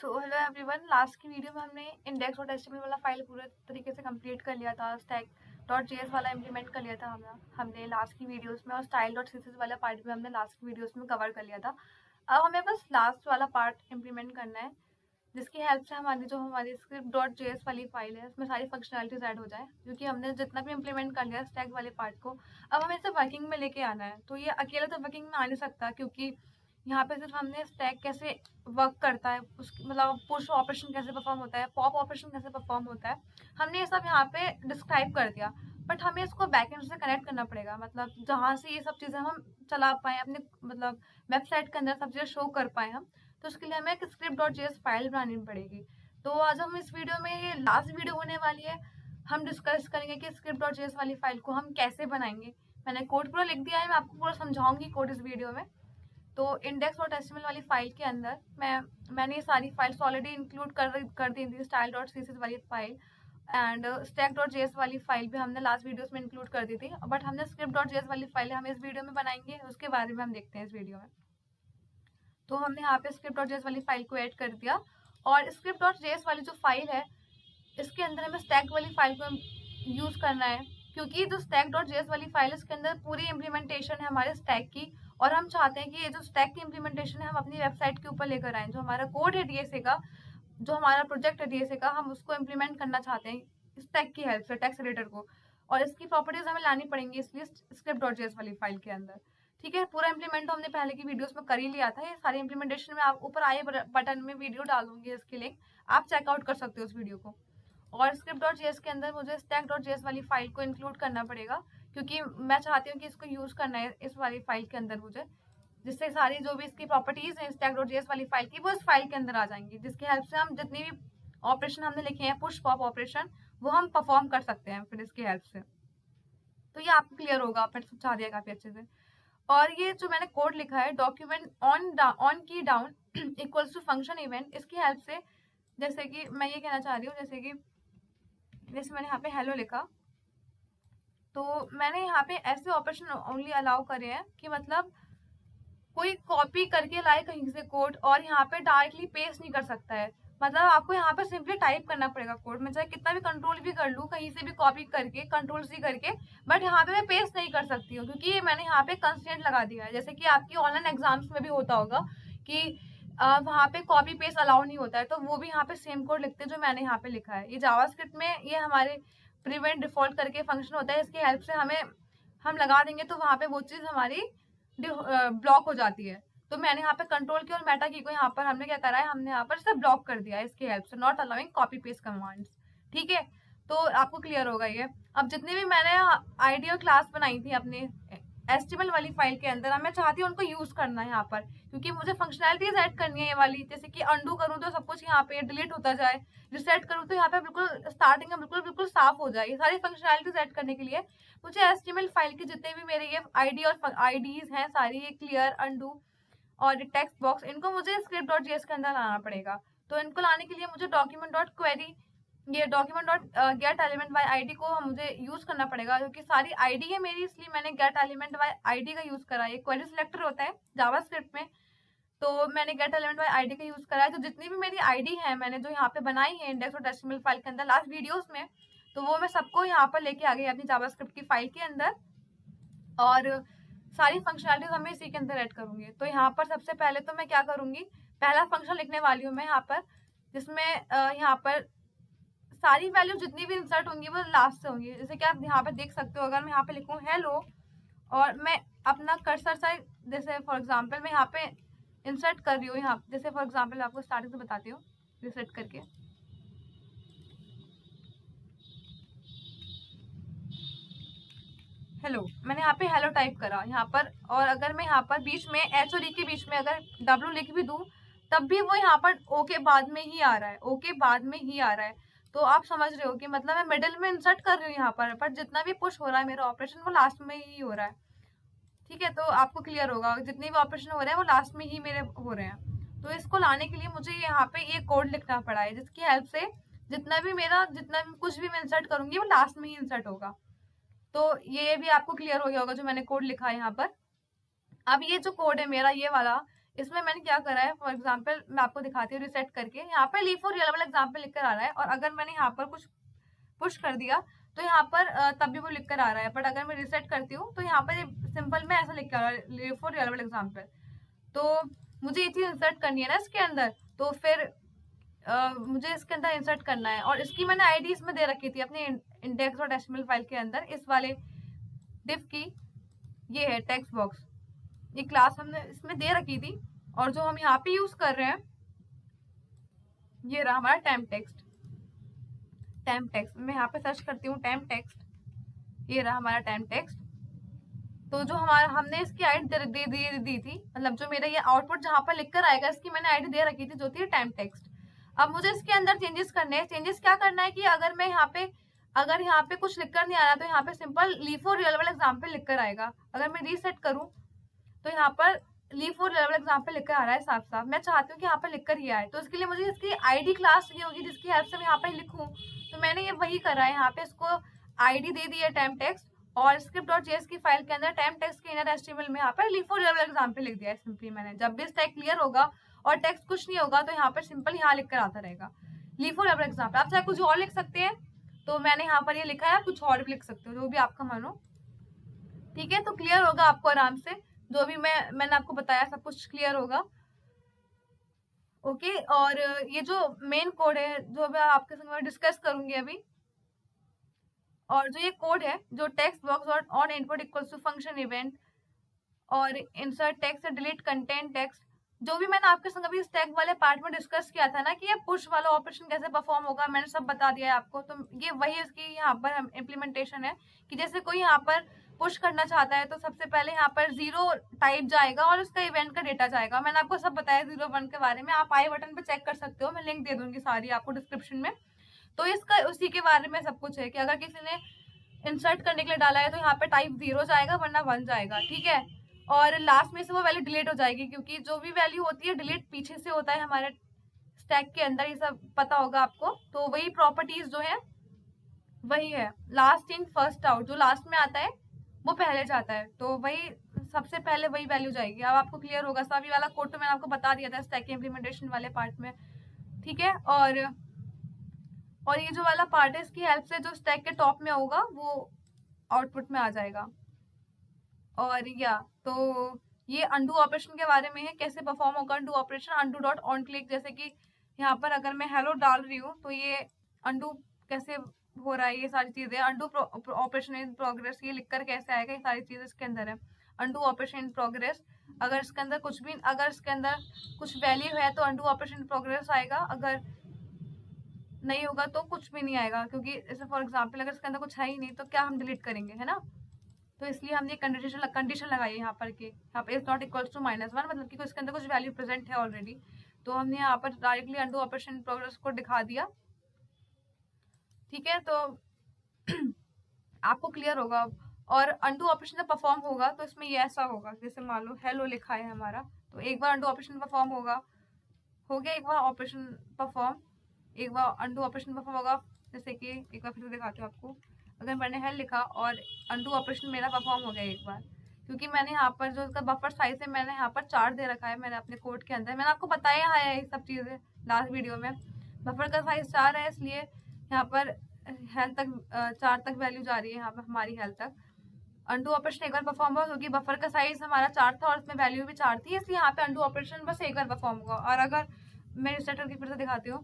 So hello everyone, last की video में हमने इंडेक्स और एचटीएमएल वाला फाइल पूरे तरीके से कंप्लीट कर लिया था। स्टैक डॉट जेएस वाला इम्प्लीमेंट कर लिया था हमने लास्ट की वीडियोस में, और स्टाइल डॉट सीएसएस वाला पार्ट भी हमने लास्ट की वीडियोस में कवर कर लिया था। अब हमें बस लास्ट वाला पार्ट इम्प्लीमेंट करना है, जिसकी हेल्प से हमारी स्क्रिप्ट डॉट जेएस वाली फाइल है उसमें सारी फंक्शनलिटीज ऐड हो जाए, क्योंकि हमने जितना भी इम्प्लीमेंट कर लिया स्टैक वाले पार्ट को, अब हमें इसे वर्किंग में लेके आना है। तो ये अकेले तो वर्किंग में आ नहीं सकता, क्योंकि यहाँ पे सिर्फ हमने स्टैक कैसे वर्क करता है, उसकी मतलब पुश ऑपरेशन कैसे परफॉर्म होता है, पॉप ऑपरेशन कैसे परफॉर्म होता है, हमने ये सब यहाँ पे डिस्क्राइब कर दिया। बट हमें इसको बैकएंड से कनेक्ट करना पड़ेगा, मतलब जहाँ से ये सब चीज़ें हम चला पाए अपने मतलब वेबसाइट के अंदर सब चीज़ें शो कर पाए हम। तो उसके लिए हमें एक स्क्रिप्ट डॉट जेएस फाइल बनानी पड़ेगी। तो आज हम इस वीडियो में, ये लास्ट वीडियो होने वाली है, हम डिस्कस करेंगे कि स्क्रिप्ट डॉट जेएस वाली फाइल को हम कैसे बनाएंगे। मैंने कोड पूरा लिख दिया है, मैं आपको पूरा समझाऊंगी कोड इस वीडियो में। तो इंडेक्स और एचटीएमएल वाली फाइल के अंदर मैंने ये सारी फाइल्स ऑलरेडी इंक्लूड कर दी थी, स्टाइल डॉट सीएसएस वाली file and stack dot JS वाली फाइल भी हमने लास्ट वीडियोस में इंक्लूड कर दी थी। बट हमने स्क्रिप्ट डॉट जेएस वाली फाइल हम इस वीडियो में बनाएंगे, उसके बारे में हम देखते हैं इस वीडियो में। तो हमने यहाँ पे स्क्रिप्ट डॉट जेएस वाली फाइल को ऐड कर दिया, और स्क्रिप्ट डॉट जेएस वाली जो फाइल है इसके अंदर हमें स्टैक वाली फाइल को यूज करना है, क्योंकि जो स्टैक डॉट जेएस वाली फाइल है इसके अंदर पूरी इम्प्लीमेंटेशन है हमारे स्टैक की, और हम चाहते हैं कि ये जो स्टैक की इम्प्लीमेंटेशन है हम अपनी वेबसाइट के ऊपर लेकर आए। जो हमारा कोड है डीएसए का, जो हमारा प्रोजेक्ट है डीएसए का, हम उसको इम्प्लीमेंट करना चाहते हैं स्टैक की हेल्प से, टेक्स्ट एडिटर को, और इसकी प्रॉपर्टीज हमें लानी पड़ेंगी इसलिए स्क्रिप्ट डॉट जेएस वाली फाइल के अंदर। ठीक है, पूरा इम्प्लीमेंट तो हमने पहले की वीडियोस में कर ही लिया था। ये सारी इम्प्लीमेंटेशन में आप ऊपर आए बटन में वीडियो डाल दूंगी, इसकी लिंक आप चेकआउट कर सकते हो उस वीडियो को। और स्क्रिप्ट डॉट जेएस के अंदर मुझे स्टैक डॉट जेएस वाली फाइल को इंक्लूड करना पड़ेगा, क्योंकि मैं चाहती हूँ कि इसको यूज करना है इस वाली फाइल के अंदर मुझे, जिससे सारी जो भी इसकी प्रॉपर्टीज हैं स्टैक डॉट जेएस वाली फाइल की वो इस फाइल के अंदर आ जाएंगी, जिसकी हेल्प से हम जितनी भी ऑपरेशन हमने लिखे हैं पुश पॉप ऑपरेशन, वो हम परफॉर्म कर सकते हैं फिर इसकी हेल्प से। तो ये आपको क्लियर होगा, मैंने समझा दिया काफी अच्छे से। और ये जो मैंने कोड लिखा है document on key down equals to function event, इसकी हेल्प से जैसे कि मैं ये कहना चाह रही हूँ, जैसे मैंने यहाँ पे हेलो लिखा, तो मैंने यहाँ पे ऐसे ऑपरेशन ओनली अलाउ करे हैं कि मतलब कोई कॉपी करके लाए कहीं से कोड और यहाँ पे डायरेक्टली पेस्ट नहीं कर सकता है। मतलब आपको यहाँ पे सिंपली टाइप करना पड़ेगा कोड, मैं चाहे कितना भी कंट्रोल भी कर लूँ कहीं से भी कॉपी करके कंट्रोल सी करके, बट यहाँ पे मैं पेस्ट नहीं कर सकती हूँ, क्योंकि मैंने यहाँ पे कंस्ट्रेंट लगा दिया है। जैसे कि आपकी ऑनलाइन एग्जाम्स में भी होता होगा कि वहाँ पे कॉपी पेस्ट अलाउ नहीं होता है, तो वो भी यहाँ पे सेम कोड लिखते हैं जो मैंने यहाँ पे लिखा है। ये जावास्क्रिप्ट में ये हमारे प्रिवेंट डिफॉल्ट करके फंक्शन होता है, इसकी हेल्प से हम लगा देंगे तो वहाँ पे वो चीज़ हमारी ब्लॉक हो जाती है। तो मैंने यहाँ पे कंट्रोल की और मेटा की को यहाँ पर हमने क्या करा है, हमने यहाँ पर इसे ब्लॉक कर दिया है इसकी हेल्प से, not allowing copy paste commands. ठीक है, तो आपको क्लियर होगा ये। अब जितनी भी मैंने आईडी और क्लास बनाई थी अपने एचटीएमएल वाली फाइल के अंदर, मैं चाहती हूँ उनको यूज करना है यहाँ पर, क्योंकि मुझे फंक्शनैलिटीज ऐड करनी है ये वाली। जैसे कि अंडू करूँ तो सब कुछ यहाँ पे डिलीट होता जाए, रिसेट करूँ तो यहाँ पे बिल्कुल स्टार्टिंग में बिल्कुल बिल्कुल साफ हो जाए। ये सारी फंक्शनैलिटीज ऐड करने के लिए मुझे एचटीएमएल फाइल के जितने भी मेरे ये आईडी और आईडीज हैं सारी, ये क्लियर, अंडू और टेक्स्ट बॉक्स, इनको मुझे स्क्रिप्ट डॉट जेएस के अंदर लाना पड़ेगा। तो इनको लाने के लिए मुझे डॉक्यूमेंट डॉट क्वेरी, ये document dot gate element by ID को मुझे यूज करना पड़ेगा, क्योंकि सारी आईडी है मेरी, इसलिए मैंने गेट एलिमेंट बाय आईडी का यूज करा है। ये क्वेरी सिलेक्टर होता है जावास्क्रिप्ट में, तो मैंने गेट एलिमेंट बाय आईडी का यूज करा है। तो जितनी भी मेरी आईडी है मैंने जो यहाँ पे बनाई है इंडेक्स और एचटीएमएल फाइल के अंदर लास्ट वीडियोस में, तो वो मैं सबको यहाँ पर लेके आ गई अपनी जावास्क्रिप्ट की फाइल के अंदर, और सारी फंक्शनलिटीज मैं इसी के अंदर ऐड करूंगी। तो यहाँ पर सबसे पहले तो मैं क्या करूंगी, पहला फंक्शन लिखने वाली हूँ मैं यहाँ पर, जिसमें यहाँ पर सारी वैल्यू जितनी भी इंसर्ट होंगी वो लास्ट से होंगी। जैसे कि आप यहाँ पे देख सकते हो, अगर मैं यहाँ पे लिखूँ हेलो और मैं अपना कर्सर से, जैसे फॉर एग्जांपल मैं यहाँ पे इंसर्ट कर रही हूँ, यहाँ जैसे फॉर एग्जांपल आपको स्टार्टिंग से बताती हूँ रिसेट करके, हेलो, मैंने यहाँ पे हेलो टाइप करा यहाँ पर, और अगर मैं यहाँ पर बीच में एच और ई के बीच में अगर डब्ल्यू लिख भी दूँ तब भी वो यहाँ पर ओ के बाद में ही आ रहा है, ओ के बाद में ही आ रहा है। तो आप समझ रहे हो कि मतलब मैं मिडिल में इंसर्ट कर रही हूँ यहाँ पर जितना भी पुश हो रहा है मेरा ऑपरेशन वो लास्ट में ही हो रहा है। ठीक है, तो आपको क्लियर होगा जितने भी ऑपरेशन हो रहे हैं वो लास्ट में ही मेरे हो रहे हैं। तो इसको लाने के लिए मुझे यहाँ पे ये कोड लिखना पड़ा है, जिसकी हेल्प से जितना भी कुछ भी मैं इंसर्ट करूंगी वो लास्ट में ही इंसर्ट होगा। तो ये भी आपको क्लियर हो गया होगा जो मैंने कोड लिखा है यहाँ पर। अब ये जो कोड है मेरा ये वाला, इसमें मैंने क्या करा है, फॉर एग्जांपल मैं आपको दिखाती हूँ रिसेट करके। यहाँ पर लीव फॉर रियल वाला एग्जांपल लिख कर आ रहा है, और अगर मैंने यहाँ पर कुछ पुश कर दिया तो यहाँ पर तब भी वो लिख कर आ रहा है। बट अगर मैं रिसेट करती हूँ तो यहाँ पर सिंपल में ऐसा लिख कर आ रहा है, लीव फॉर रियल वाला एग्जाम्पल। तो मुझे ये चीज इंसर्ट करनी है ना इसके अंदर, तो फिर मुझे इसके अंदर इंसर्ट करना है। और इसकी मैंने आईडी इसमें दे रखी थी अपने index.html फाइल के अंदर, इस वाले div की। ये है टेक्स्ट बॉक्स, ये क्लास हमने इसमें दे रखी थी, और जो हम यहाँ पे यूज कर रहे हैं ये रहा हमारा टेम्प टेक्स्ट। टेम्प टेक्स्ट मैं यहाँ पे सर्च करती हूँ, टेम्प टेक्स्ट, ये रहा हमारा टेम्प टेक्स्ट। तो जो हमारा हमने इसकी आईडी दी थी, मतलब जो मेरा ये आउटपुट जहाँ पर लिख कर आएगा, इसकी मैंने आईडी दे रखी थी जो थी टेम्प टेक्स्ट। अब मुझे इसके अंदर चेंजेस करने हैं। चेंजेस क्या करना है कि अगर मैं अगर यहाँ पे कुछ लिखकर नहीं आ रहा तो यहाँ पे सिंपल लीव फॉर रियल वाला एग्जाम्पल लिख कर आएगा। अगर मैं रीसेट करूँ तो यहाँ पर लीव फॉर रियल वाला एग्जाम्पल लिख कर आ रहा है साफ साफ। मैं चाहती हूँ कि यहाँ पर लिख कर ही आए, तो इसके लिए मुझे इसकी आईडी क्लास चाहिए होगी जिसकी हेल्प से मैं यहाँ पर लिखूँ। तो मैंने ये वही करा है, यहाँ पे इसको आईडी दे दी है टेम्प टेक्स्ट, और script.js की फाइल के अंदर टेम्प टेक्स्ट के इनर HTML में यहाँ पर लीव फॉर रियल वाला एग्जाम्पल लिख दिया है सिंपली मैंने। जब भी स्टैक क्लियर होगा और टेक्स्ट कुछ नहीं होगा तो यहाँ पर सिंपल यहाँ लिख कर आता रहेगा लीव फॉर रियल वाला एग्जाम्पल। आप चाहे कुछ और लिख सकते हैं, तो मैंने यहाँ पर ये लिखा है, आप कुछ और भी लिख सकते हो, जो भी आपका मन हो। ठीक है, तो क्लियर होगा आपको आराम से, जो भी मैंने आपको बताया सब कुछ क्लियर होगा। ओके, और ये जो मेन कोड है जो मैं आपके संग डिस्कस करूंगी अभी, और जो ये कोड है जो टेक्स्ट बॉक्स और on input equals to function event और insert text delete content text, जो भी मैंने आपके संग अभी स्टैक वाले पार्ट में डिस्कस किया था ना कि ये पुश वाला ऑपरेशन कैसे परफॉर्म होगा, मैंने सब बता दिया है आपको। तो ये वही इसकी यहाँ पर इम्प्लीमेंटेशन है कि जैसे कोई यहाँ पर पुश करना चाहता है तो सबसे पहले यहाँ पर 0 टाइप जाएगा और उसका इवेंट का डेटा जाएगा। मैंने आपको सब बताया 0-1 के बारे में, आप आई बटन पे चेक कर सकते हो, मैं लिंक दे दूंगी सारी आपको डिस्क्रिप्शन में। तो इसका उसी के बारे में सब कुछ है कि अगर किसी ने इंसर्ट करने के लिए डाला है तो यहाँ पे टाइप 0 जाएगा वरना 1 जाएगा। ठीक है, और लास्ट में से वो वैल्यू डिलीट हो जाएगी, क्योंकि जो भी वैल्यू होती है डिलीट पीछे से होता है हमारे स्टैक के अंदर, ये सब पता होगा आपको। तो वही प्रॉपर्टीज जो है वही है, लास्ट इन फर्स्ट आउट, जो लास्ट में आता है वो पहले जाता है, तो वही सबसे पहले वही वैल्यू जाएगी। अब आपको क्लियर होगा, सभी वाला कोड तो मैंने आपको बता दिया था स्टैक के इम्प्लीमेंटेशन वाले पार्ट में। ठीक है, और ये जो वाला पार्ट है इसकी हेल्प से जो स्टैक के टॉप में होगा वो आउटपुट में आ जाएगा। और तो ये अंडू ऑपरेशन के बारे में है, कैसे परफॉर्म होगा undo operation. Undo dot on click, जैसे कि यहाँ पर अगर मैं हेलो डाल रही हूँ तो ये अंडू कैसे हो रहा है, ये सारी चीजें। अंडू ऑपरेशन इन प्रोग्रेस ये लिखकर कैसे आएगा, ये सारी चीजें इसके अंदर है। अंडू ऑपरेशन इन प्रोग्रेस, अगर इसके अंदर कुछ वैल्यू है तो अंडू ऑपरेशन इन प्रोग्रेस आएगा, अगर नहीं होगा तो कुछ भी नहीं आएगा, क्योंकि जैसे फॉर एग्जाम्पल अगर इसके अंदर कुछ है ही नहीं तो क्या हम डिलीट करेंगे, है ना। तो इसलिए हमने कंडीशन लगाई है यहाँ पर कि यहाँ पे इज नॉट इक्वल्स टू -1, मतलब कि इसके अंदर कुछ वैल्यू प्रेजेंट है ऑलरेडी। तो हमने यहाँ पर डायरेक्टली अंडू ऑपरेशन प्रोग्रेस को दिखा दिया। ठीक है, तो आपको क्लियर होगा। और अंडू ऑपरेशन जब परफॉर्म होगा तो इसमें ये ऐसा होगा, जैसे मान लो हेलो लिखा है हमारा, तो एक बार अंडू ऑपरेशन परफॉर्म हो गया एक बार ऑपरेशन परफॉर्म, एक बार अंडू ऑपरेशन परफॉर्म होगा। जैसे कि एक बार फिर से दिखाती हूँ आपको, अगर मैंने हेल लिखा और अंडू ऑपरेशन मेरा परफॉर्म हो गया एक बार, क्योंकि मैंने यहाँ पर जो इसका बफर साइज है मैंने यहाँ पर 4 दे रखा है मैंने अपने कोड के अंदर। मैंने आपको बताया है ये सब चीज़ें लास्ट वीडियो में, बफर का साइज 4 है, इसलिए यहाँ पर हेल्थ तक 4 तक वैल्यू जा रही है यहाँ पर हमारी हेल्थ तक। अंडू ऑपरेशन एक बार परफॉर्म हुआ क्योंकि बफर का साइज हमारा 4 था और उसमें वैल्यू भी 4 थी, इसलिए यहाँ पे अंडू ऑपरेशन बस एक बार परफॉर्म होगा। और अगर मैं रिसेट करके फिर से दिखाती हूँ,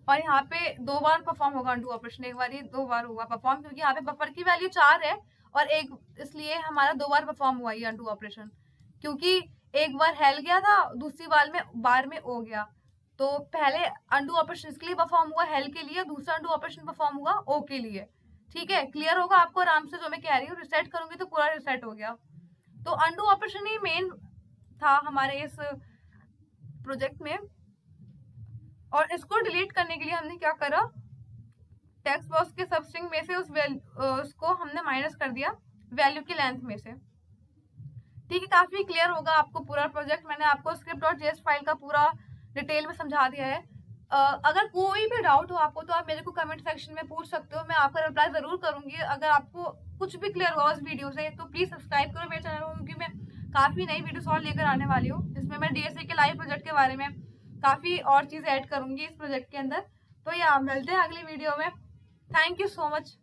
और यहाँ पे 2 बार परफॉर्म होगा अंडू ऑपरेशन, एक बार ही 2 बार हुआ परफॉर्म, क्योंकि यहाँ पे बफर की वैल्यू 4 है और एक, इसलिए हमारा 2 बार परफॉर्म हुआ ये अंडू ऑपरेशन, क्योंकि एक बार हेल गया था, दूसरी बार में ओ गया। तो पहले अंडू ऑपरेशन इसके लिए परफॉर्म हुआ हेल के लिए, दूसरा अंडू ऑपरेशन परफॉर्म हुआ ओ के लिए। ठीक है, क्लियर होगा आपको आराम से जो मैं कह रही हूँ। रिसेट करूंगी तो पूरा रिसेट हो गया। तो अंडू ऑपरेशन ही मेन था हमारे इस प्रोजेक्ट में। और इसको डिलीट करने के लिए हमने क्या करा, टेक्स्ट बॉक्स के सबस्ट्रिंग में से उसको हमने माइनस कर दिया वैल्यू की लेंथ में से। ठीक है, काफी क्लियर होगा आपको पूरा प्रोजेक्ट। मैंने आपको script.js फाइल का पूरा डिटेल में समझा दिया है। अगर कोई भी डाउट हो आपको तो आप मेरे को कमेंट सेक्शन में पूछ सकते हो, मैं आपका रिप्लाई जरूर करूंगी। अगर आपको कुछ भी क्लियर हुआ उस वीडियो से तो प्लीज सब्सक्राइब करो मेरे चैनल को, क्योंकि मैं काफ़ी नई वीडियोस और लेकर आने वाली हूँ, जिसमें मैं DSA के लाइव प्रोजेक्ट के बारे में काफ़ी और चीज़ ऐड करूँगी इस प्रोजेक्ट के अंदर। तो या मिलते हैं अगली वीडियो में। Thank you so much.